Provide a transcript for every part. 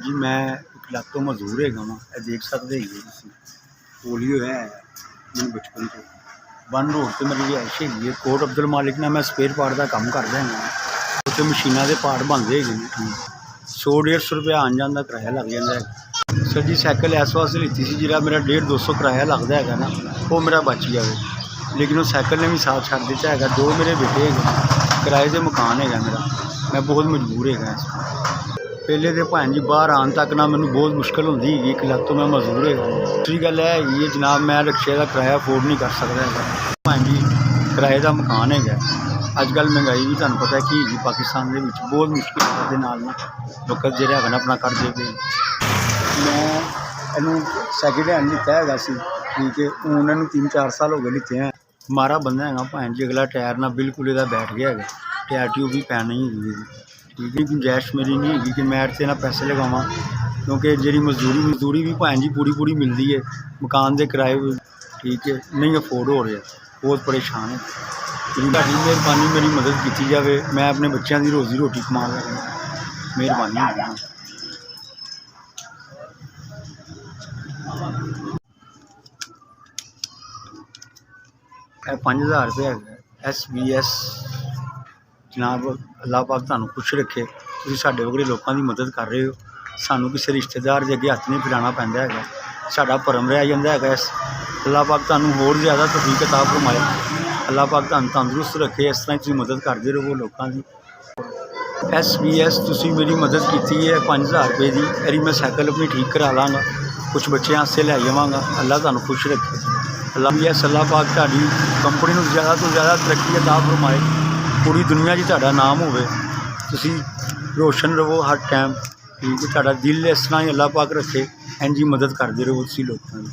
जी मैं एक ਲੱਤ ਤੋਂ ਮਜ਼ਦੂਰ ਹੈਗਾ ਵਾਂ। ਇਹ ਦੇਖ ਸਕਦੇ ਹੈਗੇ ਤੁਸੀਂ ਪੋਲੀਓ ਹੈ ਮੈਨੂੰ ਬਚਪਨ ਤੋਂ। ਬੰਨ ਰੋਡ 'ਤੇ ਮੇਰੀ ਰਿਹਾਇਸ਼ ਹੈਗੀ ਹੈ। ਕੋਟ ਅਬਦੁਲ ਮਾਲਿਕ ਨਾਲ ਮੈਂ ਸਪੇਅਰ ਪਾਰਟ ਦਾ ਕੰਮ ਕਰਦਾ ਹੈਗਾ। ਉੱਥੇ ਮਸ਼ੀਨਾਂ ਦੇ ਪਾਰਟ ਬਣਦੇ ਹੈਗੇ ਨੇ। 100-150 ਰੁਪਇਆ ਆਉਣ ਜਾਣ ਦਾ ਕਿਰਾਇਆ ਲੱਗ ਜਾਂਦਾ ਹੈ। ਸਰ ਜੀ ਸਾਈਕਲ ਇਸ ਵਾਸਤੇ ਲਿੱਤੀ ਸੀ ਜਿਹੜਾ ਮੇਰਾ 150-200 ਕਿਰਾਇਆ ਲੱਗਦਾ ਹੈਗਾ ਨਾ ਉਹ ਮੇਰਾ ਬਚ ਜਾਵੇ, ਲੇਕਿਨ ਉਹ ਸਾਈਕਲ ਨੇ ਵੀ ਸਾਥ ਛੱਡ ਦਿੱਤਾ ਹੈਗਾ। ਦੋ ਮੇਰੇ ਬੇਟੇ ਹੈਗੇ, ਕਿਰਾਏ 'ਤੇ ਮਕਾਨ ਹੈਗਾ ਮੇਰਾ, ਮੈਂ ਬਹੁਤ ਮਜਬੂਰ ਹੈਗਾ ਇਸ ਪਹਿਲੇ ਤਾਂ ਭੈਣ ਜੀ ਬਾਹਰ ਆਉਣ ਤੱਕ ਨਾ ਮੈਨੂੰ ਬਹੁਤ ਮੁਸ਼ਕਿਲ ਹੁੰਦੀ ਹੈਗੀ। ਇੱਕ ਲੱਤ ਤੋਂ ਮੈਂ ਮਜ਼ਦੂਰ ਹੈਗਾ। ਦੂਸਰੀ ਗੱਲ ਇਹ ਹੈਗੀ ਹੈ ਜਨਾਬ, ਮੈਂ ਰਿਕਸ਼ੇ ਦਾ ਕਿਰਾਇਆ ਅਫੋਰਡ ਨਹੀਂ ਕਰ ਸਕਦਾ ਹੈਗਾ। ਭੈਣ ਜੀ ਕਿਰਾਏ ਦਾ ਮਕਾਨ ਹੈਗਾ। ਅੱਜ ਕੱਲ੍ਹ ਮਹਿੰਗਾਈ ਵੀ ਤੁਹਾਨੂੰ ਪਤਾ ਕੀ ਹੈਗੀ ਪਾਕਿਸਤਾਨ ਦੇ ਵਿੱਚ, ਬਹੁਤ ਮੁਸ਼ਕਿਲ ਦੇ ਨਾਲ ਨਾ ਲੋਕ ਜਿਹੜੇ ਹੈਗਾ ਨਾ ਆਪਣਾ ਕਰਦੇ ਪਏ। ਮੈਂ ਇਹਨੂੰ ਸੈਕਿੰਡ ਹੈਂਡ ਲਿੱਤਾ ਹੈਗਾ ਸੀ, ਠੀਕ ਹੈ। ਹੁਣ ਇਹਨੂੰ 3-4 ਸਾਲ ਹੋ ਗਏ ਲਿੱਤੇ ਹੈ। ਮਾਰਾ ਬੰਦਾ ਹੈਗਾ ਭੈਣ ਜੀ, ਅਗਲਾ ਟਾਇਰ ਨਾਲ ਬਿਲਕੁਲ ਇਹਦਾ ਬੈਠ ਗਿਆ ਹੈਗਾ। ਟਾਇਰ ਟਿਊਬ ਵੀ ਪੈਣੀ ਹੈਗੀ ਠੀਕ ਹੈ। ਗੁੰਜਾਇਸ਼ ਮੇਰੀ ਨਹੀਂ ਹੈਗੀ ਕਿ ਮੈਂ ਇੱਥੇ ਨਾ ਪੈਸੇ ਲਗਾਵਾਂ, ਕਿਉਂਕਿ ਜਿਹੜੀ ਮਜ਼ਦੂਰੀ ਵੀ ਭੈਣ ਜੀ ਪੂਰੀ ਮਿਲਦੀ ਹੈ। ਮਕਾਨ ਦੇ ਕਿਰਾਏ ਵੀ ਠੀਕ ਹੈ ਨਹੀਂ ਅਫੋਰਡ ਹੋ ਰਿਹਾ, ਬਹੁਤ ਪਰੇਸ਼ਾਨ ਹੈ। ਤੁਹਾਡੀ ਮਿਹਰਬਾਨੀ ਮੇਰੀ ਮਦਦ ਕੀਤੀ ਜਾਵੇ, ਮੈਂ ਆਪਣੇ ਬੱਚਿਆਂ ਦੀ ਰੋਜ਼ੀ ਰੋਟੀ ਕਮਾ ਲਵਾਂ। ਮਿਹਰਬਾਨੀ ਹੋਵੇਗੀ। ਇਹ 5000 ਰੁਪਏ ਹੈਗਾ SBS। ਜਨਾਬ ਅੱਲਾਹ ਪਾਕ ਤੁਹਾਨੂੰ ਖੁਸ਼ ਰੱਖੇ। ਤੁਸੀਂ ਸਾਡੇ ਵਰਗੇ ਲੋਕਾਂ ਦੀ ਮਦਦ ਕਰ ਰਹੇ ਹੋ। ਸਾਨੂੰ ਕਿਸੇ ਰਿਸ਼ਤੇਦਾਰ ਦੇ ਅੱਗੇ ਹੱਥ ਨਹੀਂ ਫੈਲਾਉਣਾ ਪੈਂਦਾ ਹੈਗਾ, ਸਾਡਾ ਭਰਮ ਰਹਿ ਜਾਂਦਾ ਹੈਗਾ। ਅੱਲਾਹ ਪਾਕ ਤੁਹਾਨੂੰ ਹੋਰ ਜ਼ਿਆਦਾ ਤੌਫੀਕ ਅਤਾ ਫਰਮਾਏ। ਅੱਲਾਹ ਪਾਕ ਤੁਹਾਨੂੰ ਤੰਦਰੁਸਤ ਰੱਖੇ। ਇਸ ਤਰ੍ਹਾਂ ਹੀ ਤੁਸੀਂ ਮਦਦ ਕਰਦੇ ਰਹੋ ਲੋਕਾਂ ਦੀ। SBS ਤੁਸੀਂ ਮੇਰੀ ਮਦਦ ਕੀਤੀ ਹੈ 5000 ਰੁਪਏ ਦੀ। ਇਹਦੀ ਮੈਂ ਸਾਈਕਲ ਆਪਣੀ ਠੀਕ ਕਰਾ ਲਾਂਗਾ, ਕੁਛ ਬੱਚਿਆਂ ਵਾਸਤੇ ਲੈ ਜਾਵਾਂਗਾ। ਅੱਲਾਹ ਤੁਹਾਨੂੰ ਖੁਸ਼ ਰੱਖੇ। ਅੱਲਾਹ ਪਾਕ ਤੁਹਾਡੀ ਕੰਪਨੀ ਨੂੰ ਜ਼ਿਆਦਾ ਤੋਂ ਜ਼ਿਆਦਾ ਤਰੱਕੀ ਅਤਾ ਫਰਮਾਏ। ਪੂਰੀ ਦੁਨੀਆ 'ਚ ਤੁਹਾਡਾ ਨਾਮ ਹੋਵੇ, ਤੁਸੀਂ ਰੋਸ਼ਨ ਰਹੋ ਹਰ ਟਾਈਮ ਠੀਕ ਹੈ। ਤੁਹਾਡਾ ਦਿਲ ਇਸ ਤਰ੍ਹਾਂ ਹੀ ਅੱਲਾਹ ਪਾਕ ਰੱਖੇ, ਇੰਝ ਹੀ ਮਦਦ ਕਰਦੇ ਰਹੋ ਤੁਸੀਂ ਲੋਕਾਂ ਦੀ।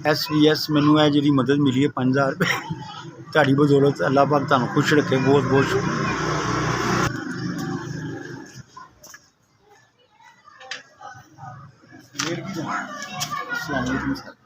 SBS ਮੈਨੂੰ ਇਹ ਜਿਹੜੀ ਮਦਦ ਮਿਲੀ ਹੈ 5000 ਰੁਪਏ, ਤੁਹਾਡੀ ਬਦੌਲਤ ਅੱਲਾਹ ਪਾਕ ਤੁਹਾਨੂੰ ਖੁਸ਼ ਰੱਖੇ। ਬਹੁਤ ਬਹੁਤ ਸ਼ੁਕਰੀਆ। अस्सलाम वालेकुम सर।